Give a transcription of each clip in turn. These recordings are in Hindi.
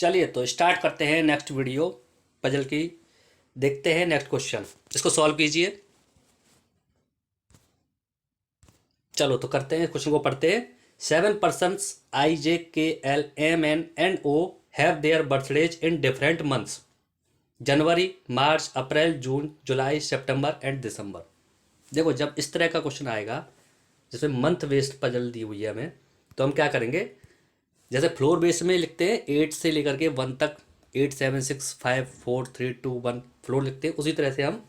चलिए तो स्टार्ट करते हैं नेक्स्ट वीडियो पजल की। देखते हैं नेक्स्ट क्वेश्चन, इसको सॉल्व कीजिए। चलो तो करते हैं, क्वेश्चन को पढ़ते हैं। 7 persons IJKLMNNO have their birthdays in different months. January, March, April, June, July, September and December. देखो, जब इस तरह का क्वेश्चन आएगा जिसमें मंथ बेस्ड पजल दी हुई है हमें, तो हम क्या करेंगे, जैसे फ्लोर बेस में लिखते हैं 8 से लेकर के 1 तक, 8 7 6 5 4 3 2 1 फ्लोर लिखते हैं, उसी तरह से हम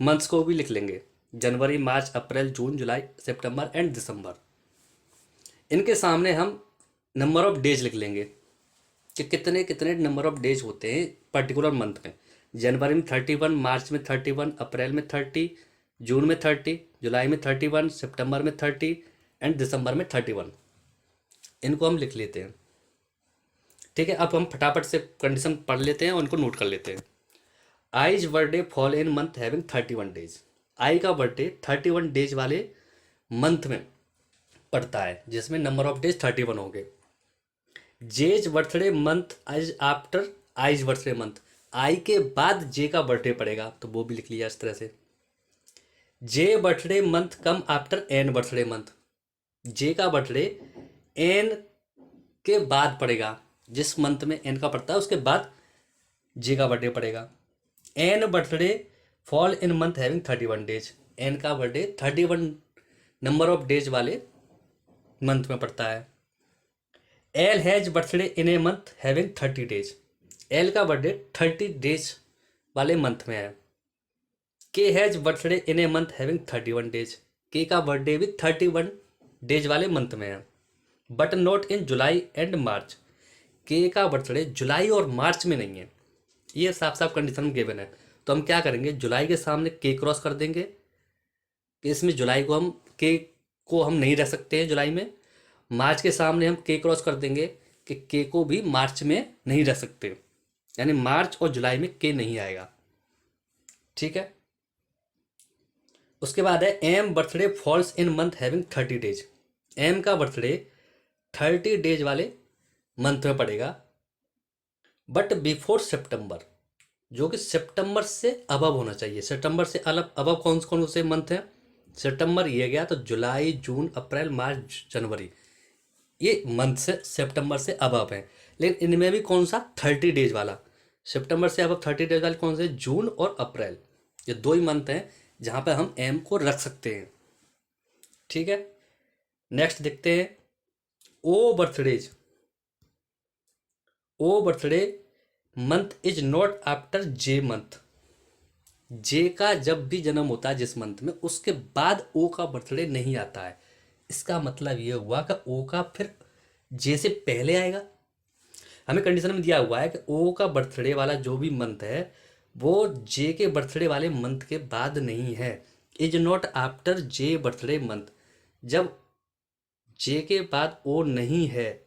मंथ्स को भी लिख लेंगे। जनवरी, March, April, June, July, September and दिसंबर। इनके सामने हम नंबर ऑफ डेज लिख लेंगे कि कितने कितने नंबर ऑफ डेज होते हैं पर्टिकुलर मंथ में। जनवरी में 31, मार्च में 31, अप्रैल में 30, जून में 30, जुलाई में 31, सितंबर में 30 एंड दिसंबर में 31। इनको हम लिख लेते हैं। ठीक है, अब हम फटाफट से कंडीशन पढ़ लेते हैं और उनको नोट कर लेते हैं। I's birthday fall in month having 31 days. I का बर्थडे 31 डेज वाले मंथ में पड़ता है, जिसमें नंबर ऑफ डेज 31 हो गए। जेज बर्थडे मंथ आज आफ्टर आईज बर्थडे मंथ। आई के बाद जे का बर्थडे पड़ेगा, तो वो भी लिख लिया इस तरह से। J birthday month come after N birthday month. J का बर्थडे एन के बाद पड़ेगा, जिस मंथ में एन का पड़ता है उसके बाद जे का बर्थडे पड़ेगा। N birthday fall in month having 31 days. N का बर्थडे 31 नंबर ऑफ डेज वाले मंथ में पड़ता है। L has birthday in a month having 30 days. L का बर्थडे 30 डेज वाले मंथ में है। K has birthday in a month having 31 days. K का बर्थडे भी 31 डेज वाले मंथ में है, but not in July and March. K का बर्थडे जुलाई और मार्च में नहीं है। ये साफ साफ कंडीशन गिवन है, तो हम क्या करेंगे, जुलाई के सामने के क्रॉस कर देंगे कि इसमें जुलाई को हम नहीं रख सकते हैं जुलाई में। मार्च के सामने हम के क्रॉस कर देंगे कि के को भी मार्च में नहीं रख सकते, यानी मार्च और जुलाई में के नहीं आएगा। ठीक है, उसके बाद है M birthday falls in month having 30 days. M का बर्थडे 30 डेज वाले मंथ में पड़ेगा, बट बिफोर सितंबर, जो कि सितंबर से अबव होना चाहिए। सितंबर से अलग अबव कौन कौन से मंथ हैं, सितंबर ये गया तो जुलाई, जून, अप्रैल, मार्च, जनवरी, ये मंथ से सितंबर से अबव है। लेकिन इनमें भी कौन सा 30 डेज वाला, सितंबर से अबव 30 डेज वाले कौन से, जून और अप्रैल। ये दो ही मंथ हैं जहाँ पे हम एम को रख सकते हैं। ठीक है, नेक्स्ट देखते हैं O birthdays. O birthday month is not after J month. J का जब भी जन्म होता है जिस मंथ में, उसके बाद ओ का बर्थडे नहीं आता है। इसका मतलब ये हुआ कि ओ का फिर जे से पहले आएगा। हमें कंडीशन में दिया हुआ है कि ओ का बर्थडे वाला जो भी मंथ है वो जे के बर्थडे वाले मंथ के बाद नहीं है। Is not after J birthday month. जब जे के बाद ओ नहीं है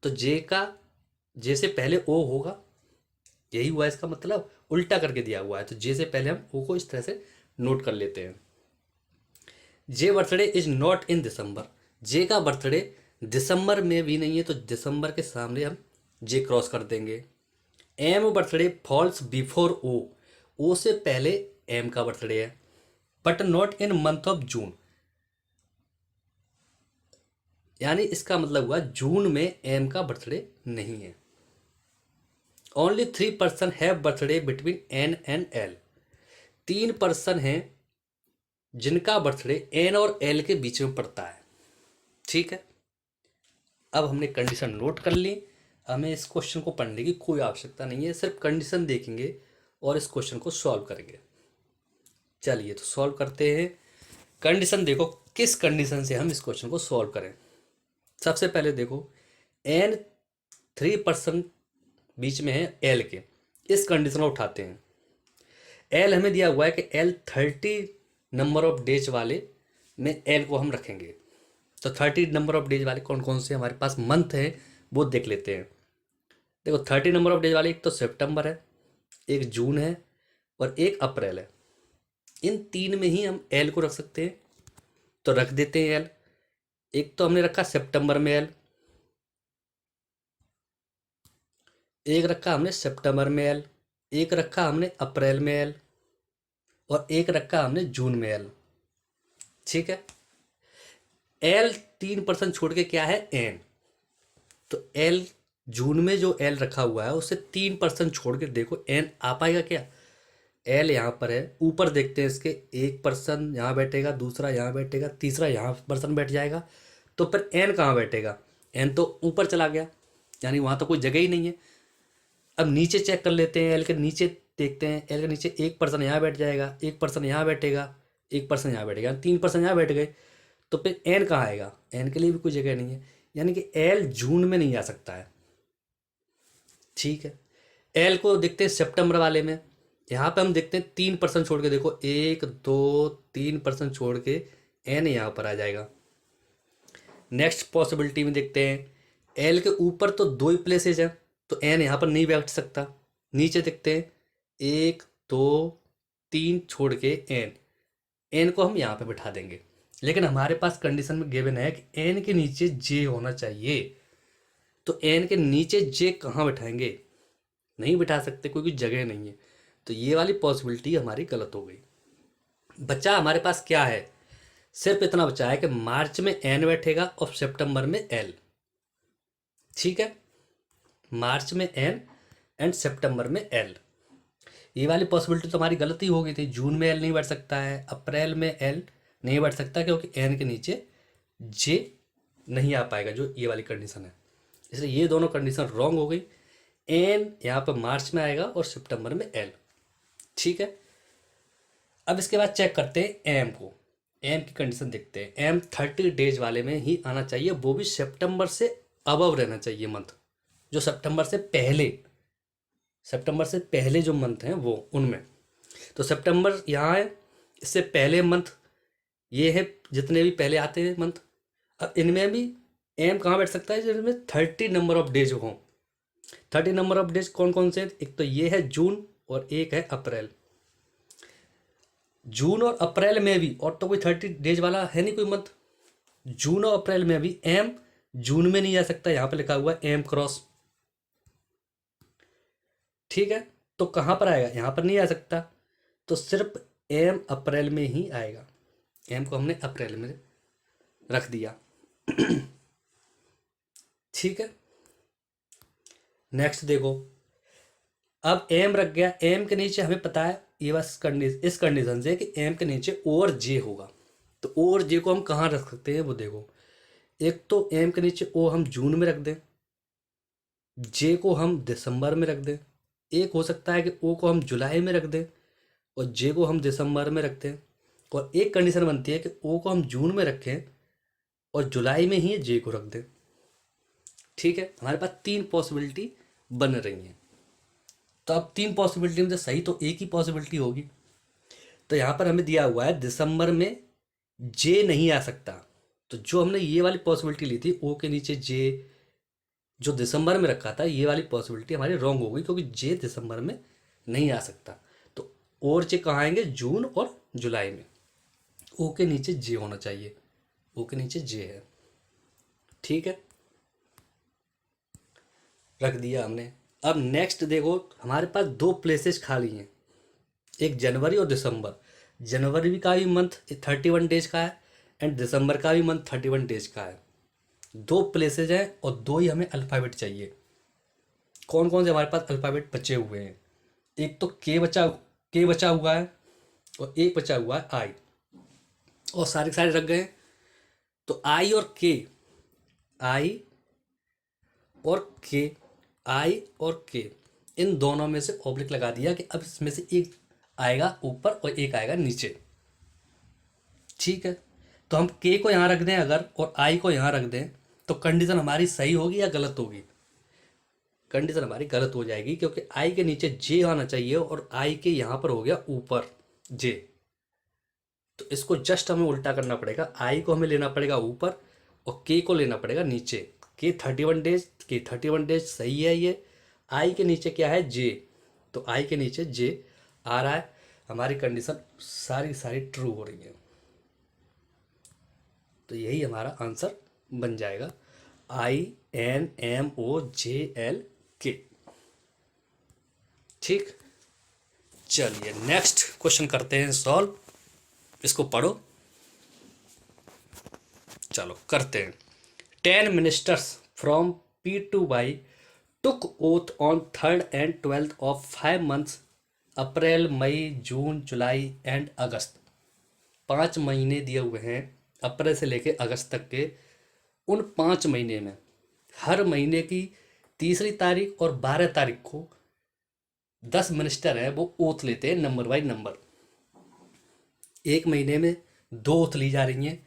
तो जे से पहले ओ होगा। यही हुआ इसका मतलब, उल्टा करके दिया हुआ है, तो जे से पहले हम ओ को इस तरह से नोट कर लेते हैं। जे बर्थडे इज नॉट इन दिसंबर। जे का बर्थडे दिसंबर में भी नहीं है, तो दिसंबर के सामने हम जे क्रॉस कर देंगे। एम बर्थडे फॉल्स बिफोर ओ। ओ से पहले एम का बर्थडे है, but not in month of June. यानी इसका मतलब हुआ जून में एम का बर्थडे नहीं है। Only 3 person have birthday between N and L. 3 person हैं जिनका बर्थडे एन और एल के बीच में पड़ता है। ठीक है, अब हमने कंडीशन नोट कर ली। हमें इस क्वेश्चन को पढ़ने की कोई आवश्यकता नहीं है, सिर्फ कंडीशन देखेंगे और इस क्वेश्चन को सॉल्व करेंगे। चलिए तो सॉल्व करते हैं। कंडीशन देखो, किस कंडीशन से हम इस क्वेश्चन को सॉल्व करें। सबसे पहले देखो, एन 3 पर्सन बीच में है एल के, इस कंडीशन को उठाते हैं। एल हमें दिया हुआ है कि एल 30 नंबर ऑफ डेज वाले में एल को हम रखेंगे। तो 30 नंबर ऑफ डेज वाले कौन कौन से हमारे पास मंथ हैं वो देख लेते हैं। देखो 30 नंबर ऑफ डेज वाले, एक तो सितंबर है, एक जून है और एक अप्रैल है। इन तीन में ही हम एल को रख सकते हैं, तो रख देते हैं एल। एक तो हमने रखा सितंबर में एल, एक रखा हमने सितंबर में एल, एक रखा हमने अप्रैल में एल, और एक रखा हमने जून में एल। ठीक है। एल 3% छोड़ के क्या है, एन। तो एल जून में जो एल रखा हुआ है उससे 3% छोड़ के देखो एन आ पाएगा क्या। एल यहाँ पर है, ऊपर देखते हैं इसके, एक पर्सन यहाँ बैठेगा, दूसरा यहाँ बैठेगा, तीसरा यहाँ पर्सन बैठ जाएगा, तो फिर एन कहाँ बैठेगा, एन तो ऊपर चला गया, यानी वहाँ तो कोई जगह ही नहीं है। अब नीचे चेक कर लेते हैं, एल के नीचे देखते हैं, एल के नीचे एक पर्सन यहाँ बैठ जाएगा, एक पर्सन यहाँ बैठेगा, एक पर्सन यहाँ बैठेगा, 3% यहाँ बैठ गए, तो फिर एन कहाँ आएगा, एन के लिए भी कोई जगह नहीं है, यानी कि एल जून में नहीं आ सकता है। ठीक है। एल को देखते हैं सितंबर वाले में, यहाँ पे हम देखते हैं 3% छोड़ के देखो, 1 2 3% छोड़ के एन यहाँ पर आ जाएगा। नेक्स्ट पॉसिबिलिटी में देखते हैं, एल के ऊपर तो 2 ही प्लेसेज हैं, तो एन यहाँ पर नहीं बैठ सकता। नीचे देखते हैं, 1 2 3 छोड़ के एन, एन को हम यहाँ पे बिठा देंगे, लेकिन हमारे पास कंडीशन में गिवन है कि एन के नीचे जे होना चाहिए। तो एन के नीचे जे कहाँ बिठाएंगे, नहीं बिठा सकते, क्योंकि जगह नहीं है। तो ये वाली पॉसिबिलिटी हमारी गलत हो गई। बच्चा हमारे पास क्या है, सिर्फ इतना बचा है कि मार्च में एन बैठेगा और सितंबर में एल। ठीक है, मार्च में एन एंड सितंबर में एल। ये वाली पॉसिबिलिटी तो हमारी गलती हो गई थी, जून में एल नहीं बैठ सकता है, अप्रैल में एल नहीं बैठ सकता, क्योंकि एन के नीचे जे नहीं आ पाएगा, जो ये वाली कंडीशन है। इसलिए ये दोनों कंडीशन रॉन्ग हो गई। एन यहाँ पर मार्च में आएगा और सितंबर में एल। ठीक है। अब इसके बाद चेक करते हैं एम को, एम की कंडीशन देखते हैं। एम 30 डेज वाले में ही आना चाहिए, वो भी सितंबर से अबव रहना चाहिए मंथ, जो सितंबर से पहले जो मंथ हैं वो, उनमें। तो सितंबर यहाँ है, इससे पहले मंथ ये है, जितने भी पहले आते हैं मंथ। अब इनमें भी एम कहाँ बैठ सकता है, जिनमें 30 नंबर ऑफ डेज हों। 30 नंबर ऑफ डेज कौन कौन से, एक तो ये है जून और एक है अप्रैल। जून और अप्रैल में भी, और तो कोई 30 डेज वाला है नहीं कोई मंथ। जून और अप्रैल में भी एम जून में नहीं आ सकता, यहां पे लिखा हुआ है एम क्रॉस। ठीक है, तो कहां पर आएगा, यहां पर नहीं आ सकता, तो सिर्फ एम अप्रैल में ही आएगा। एम को हमने अप्रैल में रख दिया। ठीक है। नेक्स्ट देखो, अब एम रख गया, एम के नीचे हमें पता है ये बस इस कंडीशन से कि एम के नीचे ओ और जे होगा। तो ओ और जे को हम कहाँ रख सकते हैं वो देखो, एक तो एम के नीचे ओ हम जून में रख दें, जे को हम दिसंबर में रख दें, एक हो सकता है कि ओ को हम जुलाई में रख दें और जे को हम दिसंबर में रख दें, और एक कंडीशन बनती है कि ओ को हम जून में रखें और जुलाई में ही जे को रख दें। ठीक है, हमारे पास 3 पॉसिबिलिटी बन रही हैं। तो अब 3 पॉसिबिलिटी में से सही तो एक ही पॉसिबिलिटी होगी। तो यहाँ पर हमें दिया हुआ है दिसंबर में जे नहीं आ सकता, तो जो हमने ये वाली पॉसिबिलिटी ली थी, ओ के नीचे जे जो दिसंबर में रखा था, ये वाली पॉसिबिलिटी हमारी रॉन्ग हो गई, क्योंकि जे दिसंबर में नहीं आ सकता। तो और जे कहाँ आएंगे, जून और जुलाई में। ओ के नीचे जे होना चाहिए, ओ के नीचे जे है। ठीक है, रख दिया हमने। अब नेक्स्ट देखो, हमारे पास 2 प्लेसेस खाली हैं, एक जनवरी और दिसंबर। जनवरी का भी मंथ 31 डेज का है एंड दिसंबर का भी मंथ 31 डेज का है। 2 प्लेसेज हैं और 2 ही हमें अल्फ़ाबेट चाहिए। कौन कौन से हमारे पास अल्फ़ाबेट बचे हुए हैं, एक तो के बचा हुआ है और एक बचा हुआ है आई, और सारे सारे रख गए हैं। तो आई और के, आई और के, आई और के, इन दोनों में से ऑब्लिक लगा दिया कि अब इसमें से एक आएगा ऊपर और एक आएगा नीचे। ठीक है, तो हम के को यहाँ रख दें अगर और आई को यहाँ रख दें, तो कंडीशन हमारी सही होगी या गलत होगी, कंडीशन हमारी गलत हो जाएगी, क्योंकि आई के नीचे जे आना चाहिए और आई के यहाँ पर हो गया ऊपर जे। तो इसको जस्ट हमें उल्टा करना पड़ेगा, आई को हमें लेना पड़ेगा ऊपर और के को लेना पड़ेगा नीचे। के 31 डेज सही है ये, आई के नीचे क्या है, जे, तो आई के नीचे जे आ रहा है। हमारी कंडीशन सारी सारी ट्रू हो रही है, तो यही हमारा आंसर बन जाएगा INMOJLK। ठीक, चलिए नेक्स्ट क्वेश्चन करते हैं सॉल्व, इसको पढ़ो, चलो करते हैं। 10 ministers from P2Y took oath on 3rd and 12th of 5 months, April May June July and August. 5 महीने दिए हुए हैं अप्रैल से लेके अगस्त तक के। उन 5 महीने में हर महीने की तीसरी तारीख और 12 तारीख को 10 मिनिस्टर हैं वो ओथ लेते हैं नंबर बाई नंबर। एक महीने में 2 ओथ ली जा रही हैं,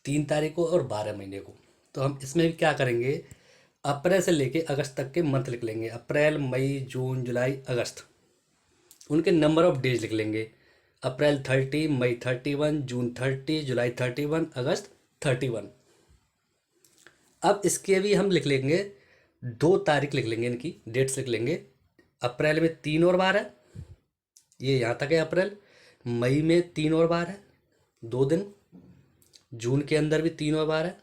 3 तारीख को और 12 महीने को। तो हम इसमें भी क्या करेंगे, अप्रैल से लेके अगस्त तक के मंथ लिख लेंगे, अप्रैल मई जून जुलाई अगस्त, उनके नंबर ऑफ डेज लिख लेंगे। अप्रैल 30, मई 31, जून 30, जुलाई 31, अगस्त 31। अब इसके भी हम लिख लेंगे 2 तारीख लिख लेंगे, इनकी डेट्स लिख लेंगे। अप्रैल में 3 और 12, ये यहाँ तक है अप्रैल। मई में 3 और 12, 2 दिन। जून के अंदर भी 3 और 12,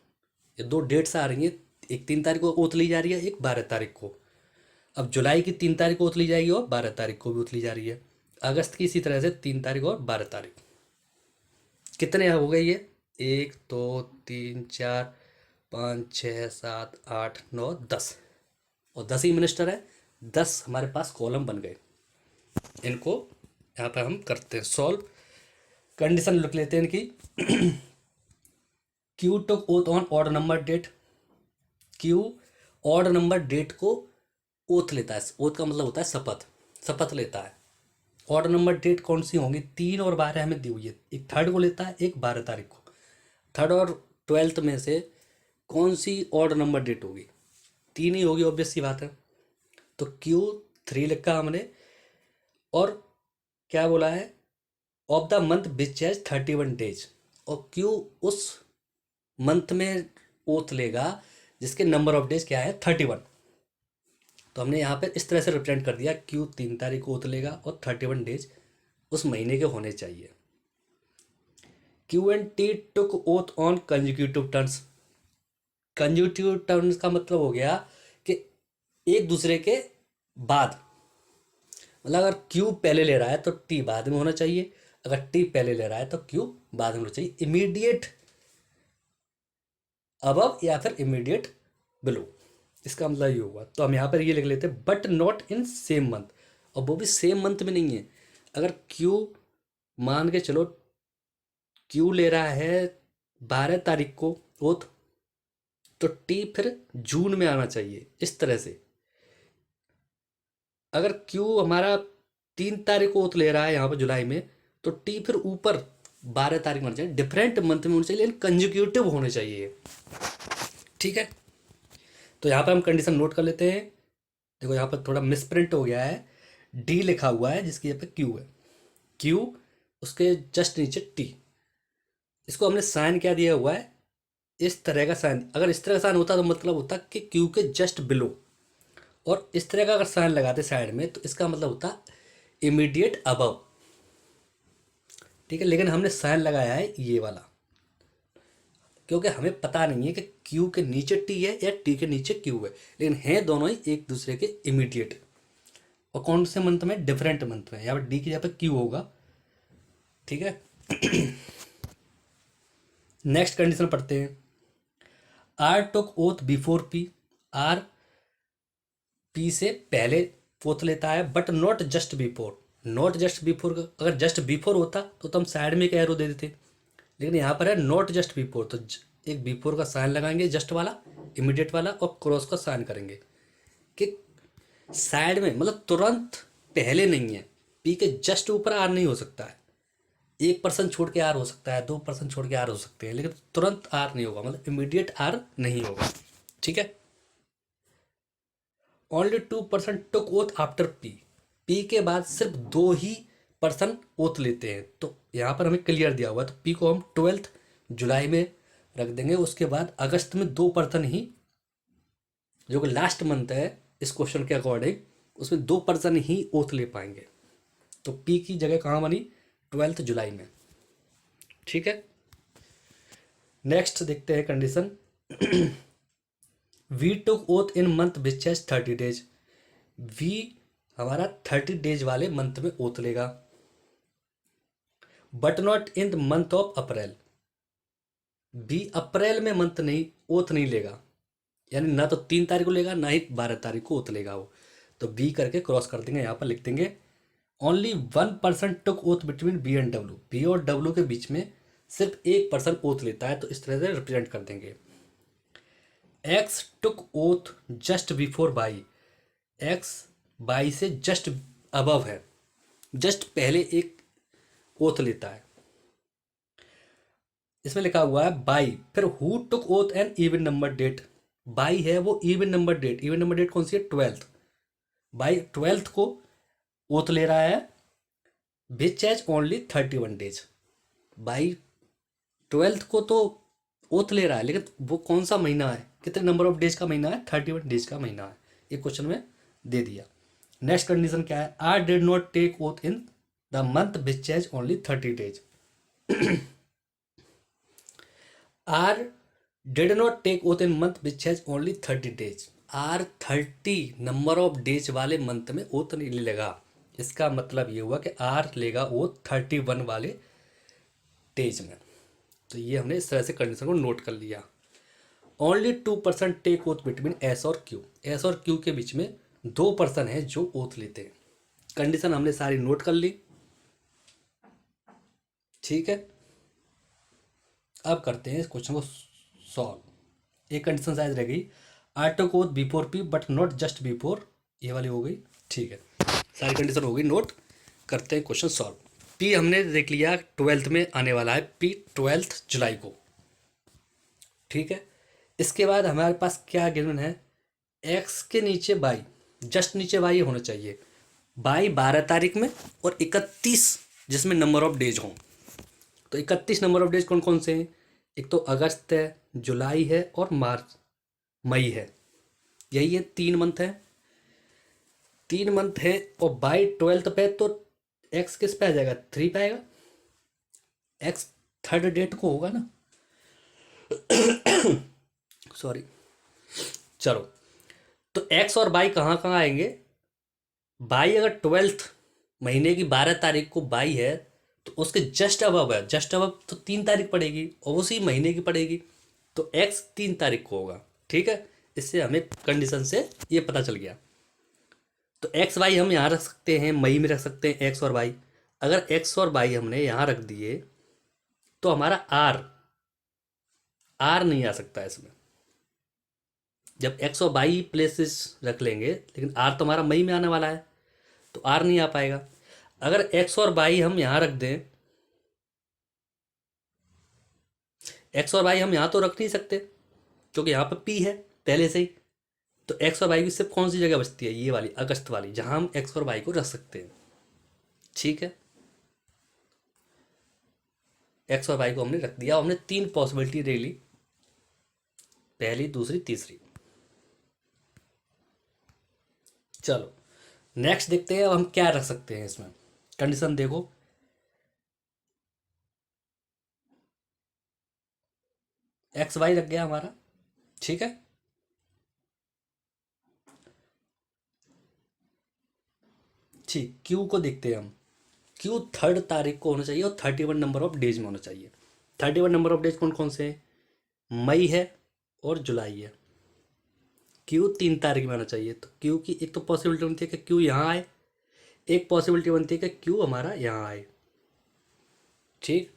ये 2 डेट्स आ रही हैं। एक 3 तारीख को ओथ ली जा रही है, एक 12 तारीख को। अब जुलाई की 3 तारीख को ओथ ली जाएगी और 12 तारीख को भी ओथ ली जा रही है। अगस्त की इसी तरह से 3 तारीख और 12 तारीख। कितने हो गए ये, 1 2 3 4 5 6 7 8 9 10, और 10 ही मिनिस्टर है। 10 हमारे पास कॉलम बन गए। इनको यहाँ पर हम करते हैं सॉल्व। कंडीशन लिख लेते हैं इनकी। Q took oath on odd number date. Q odd number date को ओथ लेता है। ओथ का मतलब होता है शपथ, शपथ लेता है। ऑड नंबर डेट कौन सी होंगी, 3 और 12 हमें दी हुई है। एक 3rd को लेता है, एक 12 तारीख को। 3rd और 12th में से कौन सी ऑड नंबर डेट होगी, 3 ही होगी, ऑब्वियस सी बात है। तो क्यू 3 लिखा हमने, और क्या बोला है, of the month which has 31 days, और क्यू उस मंथ में ओथ लेगा जिसके नंबर ऑफ डेज क्या है 31। तो हमने यहाँ पर इस तरह से रिप्रेजेंट कर दिया, क्यू 3 तारीख को ओथ लेगा और 31 डेज उस महीने के होने चाहिए। Q and T took oath on consecutive turns. Consecutive turns का मतलब हो गया कि एक दूसरे के बाद, मतलब अगर क्यू पहले ले रहा है तो टी बाद में होना चाहिए, अगर टी पहले ले रहा है तो क्यू बाद में होना चाहिए। इमीडिएट अबव या फिर इमीडिएट बिलो, इसका मतलब ये होगा। तो हम यहाँ पर ये लिख लेते हैं, but not in same month, और वो भी सेम मंथ में नहीं है। अगर क्यू मान के चलो क्यू ले रहा है 12 तारीख को ओथ, तो टी फिर जून में आना चाहिए, इस तरह से। अगर क्यू हमारा 3 तारीख को ओथ ले रहा है यहाँ पर जुलाई में, तो टी फिर ऊपर 12 तारीख में होना चाहिए, डिफरेंट मंथ में होना चाहिए, लेकिन कंजिक्यूटिव होने चाहिए। ठीक है, तो यहाँ पर हम कंडीशन नोट कर लेते हैं। देखो यहाँ पर थोड़ा मिसप्रिंट हो गया है, डी लिखा हुआ है जिसकी यहाँ पे क्यू है, क्यू उसके जस्ट नीचे टी। इसको हमने साइन क्या दिया हुआ है, इस तरह का साइन। अगर इस तरह का साइन होता तो मतलब होता कि क्यू के जस्ट बिलो, और इस तरह का अगर साइन लगाते साइड में तो इसका मतलब होता इमीडिएट अबव। ठीक है, लेकिन हमने साइन लगाया है ये वाला, क्योंकि हमें पता नहीं है कि क्यू के नीचे टी है या टी के नीचे क्यू है, लेकिन हैं दोनों ही एक दूसरे के इमीडिएट। और कौन से मंथ में, डिफरेंट मंथ में। यहाँ पर डी की जगह पर क्यू होगा। ठीक है, नेक्स्ट कंडीशन पढ़ते हैं। R took oath before P. R P से पहले ओथ लेता है, but not just before. Not just before, अगर जस्ट बिफोर होता तो हम साइड में एक एरो दे देते, लेकिन यहाँ पर है नॉट जस्ट बिफोर, तो एक बिफोर का साइन लगाएंगे जस्ट वाला, इमीडिएट वाला, और क्रॉस का साइन करेंगे कि साइड में, मतलब तुरंत पहले नहीं है। पी के जस्ट ऊपर आर नहीं हो सकता है, 1% छोड़ के आर हो सकता है, 2% छोड़ के आर हो सकते हैं, लेकिन तुरंत आर नहीं होगा, मतलब इमीडिएट आर नहीं होगा। ठीक है, ओनली 2% टुक ओथ आफ्टर पी। पी के बाद सिर्फ 2 ही पर्सन ओथ लेते हैं, तो यहाँ पर हमें क्लियर दिया हुआ है, तो पी को हम 12th जुलाई में रख देंगे। उसके बाद अगस्त में 2 पर्सन ही, जो कि लास्ट मंथ है इस क्वेश्चन के अकॉर्डिंग, उसमें 2 पर्सन ही ओथ ले पाएंगे। तो पी की जगह कहाँ बनी, 12th जुलाई में। ठीक है, नेक्स्ट देखते हैं condition. We took oath in month which has 30 days. We हमारा 30 डेज वाले मंथ में ओथ लेगा, but not in the month of April. B April में मंथ नहीं, ओथ नहीं लेगा, यानी ना तो 3 तारीख को लेगा ना ही 12 तारीख को ओथ लेगा वो। तो बी करके क्रॉस कर देंगे, यहाँ पर लिख देंगे only 1 person took oath between B and W. B और डब्ल्यू के बीच में सिर्फ एक पर्सन ओथ लेता है, तो इस तरह से रिप्रेजेंट कर देंगे। X took oath just before by. X by से जस्ट अबव है, जस्ट पहले एक ओथ लेता है। इसमें लिखा हुआ है बाई, फिर who took oath an even number date. Y है वो even number date, even number date कौन सी है? 12th। बाई 12th को ओथ ले रहा है, which has only 31 days. By 12th को तो ओथ ले रहा है, लेकिन वो कौन सा महीना है, कितने नंबर ऑफ डेज का महीना है? 31 डेज का महीना है। ये क्वेश्चन में दे दिया। नेक्स्ट कंडीशन क्या है? I did not take oath in the month which has only 30 days. R did not take oath in month which has only 30 days. R 30 number of days वाले मंथ में ओथ नहीं लेगा। इसका मतलब ये हुआ कि आर लेगा ओथ 31 वाले डेज में। तो ये हमने इस तरह से कंडीशन को नोट कर लिया। Only 2% take oath between S और क्यू। एस और क्यू के बीच में 2% है जो ओथ लेते हैं। कंडीशन हमने सारी नोट कर ली, ठीक है। अब करते हैं इस क्वेश्चन को सॉल्व। एक कंडीशन शायद रह गई, I took oath before P but not just before, ये वाली हो गई, ठीक है। सारी कंडीशन हो गई नोट, करते हैं क्वेश्चन सॉल्व। पी हमने देख लिया 12th में आने वाला है, पी 12 जुलाई को, ठीक है। इसके बाद हमारे पास क्या गिवन है? एक्स के नीचे बाई, जस्ट नीचे बाई होना चाहिए। बाई 12 तारीख में और 31 जिसमें नंबर ऑफ डेज हों। तो 31 नंबर ऑफ डेज कौन कौन से हैं? एक तो अगस्त है, जुलाई है और मार्च, मई है। यही है, 3 मंथ है, 3 मंथ है। और बाई 12th पे तो एक्स किस पे आ जाएगा? 3 पे आएगा। एक्स 3rd डेट को होगा ना, सॉरी। चलो, तो एक्स और बाई कहाँ कहाँ आएंगे? बाई अगर 12th महीने की 12 तारीख को बाई है तो उसके जस्ट अबव है, जस्ट अबव तो 3 तारीख पड़ेगी और उसी महीने की पड़ेगी, तो एक्स 3 तारीख को होगा, ठीक है। इससे हमें कंडीशन से ये पता चल गया। तो एक्स वाई हम यहाँ रख सकते हैं, मई में रख सकते हैं एक्स और वाई। अगर एक्स और वाई हमने यहाँ रख दिए तो हमारा आर, आर नहीं आ सकता इसमें। जब एक्स और वाई प्लेसेस रख लेंगे, लेकिन आर तो हमारा मई में आने वाला है, तो आर नहीं आ पाएगा। अगर एक्स और वाई हम यहाँ रख दें, एक्स और वाई हम यहाँ तो रख नहीं सकते क्योंकि यहाँ पर पी है पहले से ही। तो एक्स और वाई की सिर्फ कौन सी जगह बचती है? ये वाली, अगस्त वाली, जहाँ हम एक्स और वाई को रख सकते हैं, ठीक है। एक्स और वाई को हमने रख दिया, हमने 3 पॉसिबिलिटी ले ली, पहली, दूसरी, तीसरी। चलो नेक्स्ट देखते हैं अब हम क्या रख सकते हैं इसमें। कंडीशन देखो, एक्स वाई रख गया हमारा, ठीक है। ठीक, क्यू को देखते हैं हम। क्यू 3rd तारीख को होना चाहिए और 31 नंबर ऑफ डेज में होना चाहिए। 31 नंबर ऑफ डेज कौन कौन से हैं? मई है और जुलाई है। क्यू 3 तारीख में आना चाहिए। तो क्यू की एक तो पॉसिबिलिटी बनती है कि क्यू यहाँ आए, एक पॉसिबिलिटी बनती है कि क्यू हमारा यहाँ आए, ठीक।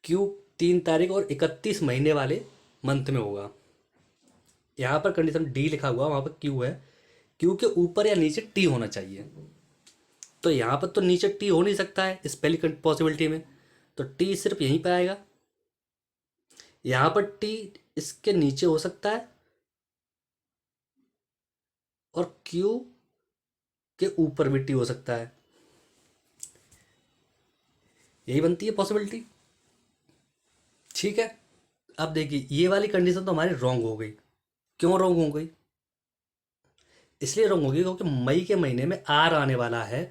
क्यू 3 तारीख और 31 महीने वाले मंथ में होगा। यहाँ पर कंडीशन डी लिखा हुआ, वहाँ पर क्यू है, क्यू के ऊपर या नीचे टी होना चाहिए। तो यहाँ पर तो नीचे टी हो नहीं सकता है इस पहली पॉसिबिलिटी में, तो टी सिर्फ यहीं पर आएगा। यहाँ पर टी इसके नीचे हो सकता है और क्यू के ऊपर भी टी हो सकता है, यही बनती है पॉसिबिलिटी, ठीक है। अब देखिए ये वाली कंडीशन तो हमारी रॉन्ग हो गई। क्यों रॉन्ग हो गई? इसलिए रॉन्ग होगी क्योंकि मई के महीने में आर आने वाला है,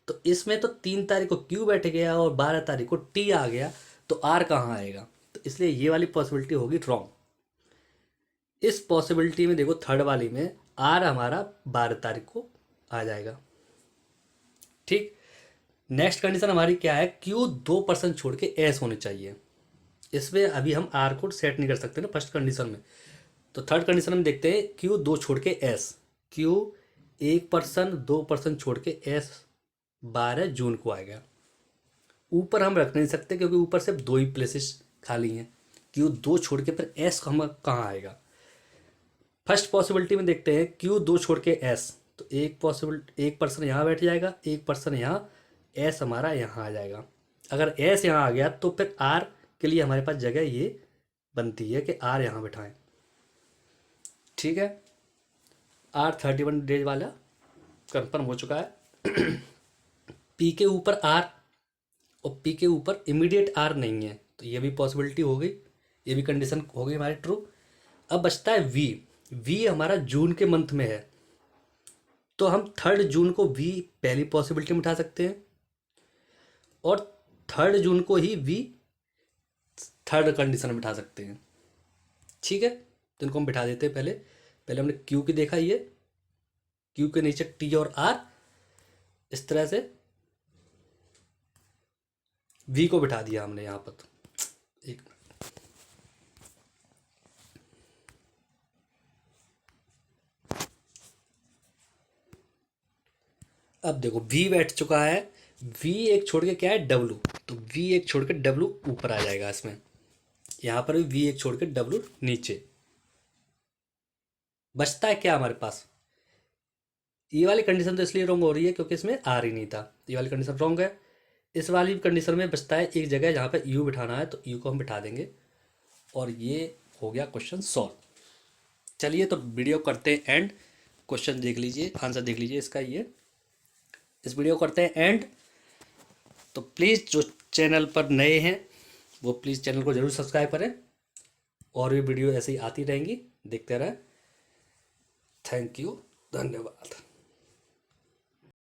तो इसमें तो 3 तारीख को क्यू बैठ गया और 12 तारीख को टी आ गया, तो आर कहाँ आएगा? तो इसलिए ये वाली पॉसिबिलिटी होगी रॉन्ग। इस पॉसिबिलिटी में देखो, 3rd वाली में आर हमारा 12 तारीख को आ जाएगा, ठीक। नेक्स्ट कंडीशन हमारी क्या है, क्यू 2% छोड़ के एस होनी चाहिए। इसमें अभी हम आर को सेट नहीं कर सकते ना फर्स्ट कंडीशन में। तो थर्ड कंडीशन में देखते हैं, क्यू 2 छोड़ के एस, क्यू 1% 2% छोड़ के एस 12 जून को आएगा। ऊपर हम रख नहीं सकते क्योंकि ऊपर सिर्फ 2 ही प्लेसेस खाली हैं। क्यू 2 छोड़ के फिर एस हम कहाँ आएगा। फर्स्ट पॉसिबिलिटी में देखते हैं, क्यू 2 छोड़ के एस, तो एक पर्सन यहाँ बैठ जाएगा, एक पर्सन यहाँ, एस हमारा यहाँ आ जाएगा। अगर एस यहाँ आ गया तो फिर आर के लिए हमारे पास जगह ये बनती है कि आर यहाँ बिठाएं। ठीक है, आर 31 डेज वाला कंफर्म हो चुका है। पी के ऊपर आर और पी के ऊपर इमीडिएट आर नहीं है, तो ये भी पॉसिबिलिटी हो गई, ये भी कंडीशन हो गई हमारी ट्रू। अब बचता है वी। वी हमारा जून के मंथ में है, तो हम 3 जून को वी पहली पॉसिबिलिटी में उठा सकते हैं और 3 जून को ही वी थर्ड कंडीशन में बिठा सकते हैं। ठीक है, तो इनको हम बिठा देते हैं। पहले हमने क्यू की देखा, ये क्यू के नीचे टी और आर, इस तरह से वी को बिठा दिया हमने यहाँ पर। एक अब देखो वी बैठ चुका है, वी एक छोड़ के क्या है डब्लू, तो वी एक छोड़ के डब्लू ऊपर आ जाएगा इसमें। यहाँ पर भी वी एक छोड़ के डब्लू नीचे। बचता है क्या हमारे पास, ये वाली कंडीशन तो इसलिए रॉन्ग हो रही है क्योंकि इसमें आर ही नहीं था, ये वाली कंडीशन रॉन्ग है। इस वाली कंडीशन में बचता है एक जगह जहाँ पे यू बिठाना है, तो यू को हम बिठा देंगे और ये हो गया क्वेश्चन सॉल्व। चलिए तो वीडियो करते हैं एंड, क्वेश्चन देख लीजिए, आंसर देख लीजिए इसका। ये इस वीडियो करते हैं एंड। तो प्लीज़ जो चैनल पर नए हैं वो प्लीज़ चैनल को ज़रूर सब्सक्राइब करें, और भी वीडियो ऐसे ही आती रहेंगी, देखते रहें। थैंक यू, धन्यवाद।